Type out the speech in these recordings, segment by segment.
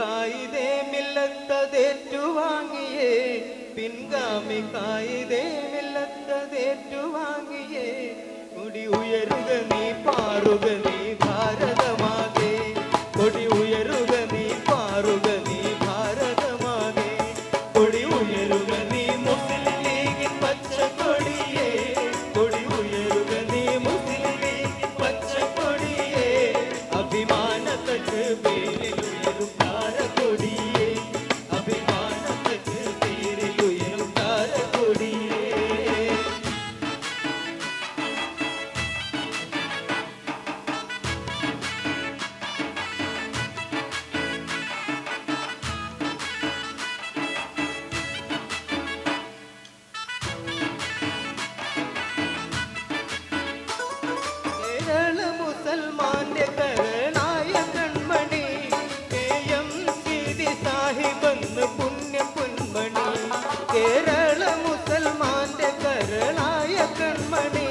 കായിതേ മില്ലത്തതേറ്റുവാങ്ങിയേ പിൻഗാമി കായിതേ മില്ലത്തതേറ്റുവാങ്ങിയേ കൊടി ഉയരുക നീ പാറുക നീ ഭാരതമാകെ കൊടി ഉയരുക നീ പാറുക നീ ഭാരതമാകെ കൊടി ഉയരുക നീ മുസ്ലിം ലീഗിൻ പച്ചക്കൊടിയേ കൊടി ഉയരുക നീ മുസ്ലിം ലീഗിൻ പച്ചക്കൊടിയേ അഭിമാനത്തക്ക് പേരിൽ ഉയരും താരക്കൊടിയേ അഭിമാനത്തക്ക് പേരിൽ ഉയരും താരക്കൊടിയേ മുസൽമാന്റെ കരനായ കൺമണി എം സീതി സാഹിബെന്ന് പുണ്യ പൊന്മണി കേരള മുസൽമാന്റെ കരനായ കൺമണി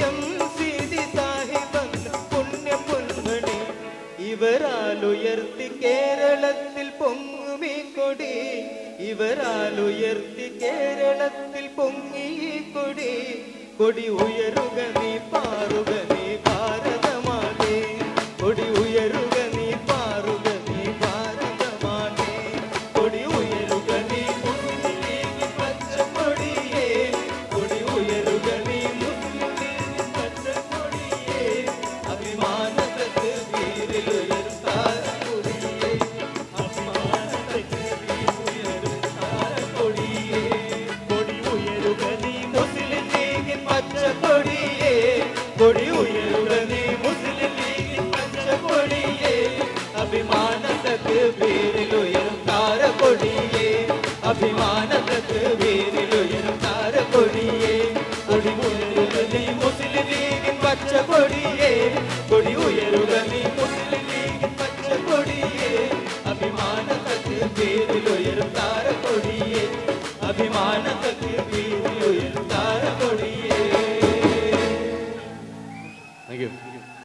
എം സീതി സാഹിബെന്ന് പുണ്യ പൊന്മണി ഇവരാൽ ഉയർത്തി കേരളത്തിൽ പൊങ്ങുമീ കൊടി ഇവരാൽ ഉയർത്തി കേരളത്തിൽ പൊങ്ങി കൊടി കൊടി ഉയരുക നീ പാറുക നീ ഭാരതമാകെ കൊടി ഉയരുക നീ പാറുക നീ ഭാരതമാകെ കൊടി ഉയരുക നീ മുസ്ലിം ലീഗിൻ പച്ചക്കൊടിയേ കൊടി ഉയരുക നീ മുസ്ലിം ലീഗിൻ പച്ചക്കൊടിയേ അഭിമാനത്തക്ക് വീരിൽ ഉയരും താരക്കൊടിയേ അഭിമാനത്തക്ക് വീരിൽ ഉയരും താരക്കൊടിയേ കൊടി ഉയരുക നീ മുസ്ലിം ലീഗിൻ പച്ചക്കൊടിയേ കൊടി ഉയരുക നീ മുസ്ലിം ലീഗിൻ പച്ചക്കൊടിയേ അഭിമാനത്തക്ക് പേരിൽ ഉയരും താരക്കൊടിയേ അഭിമാനത്തക്ക് പേരിൽ ഉയരും താരക്കൊടിയേ കൊടി ഉയരുക നീ മുസ്ലിം ലീഗിൻ പച്ചക്കൊടിയേ കൊടി ഉയരുക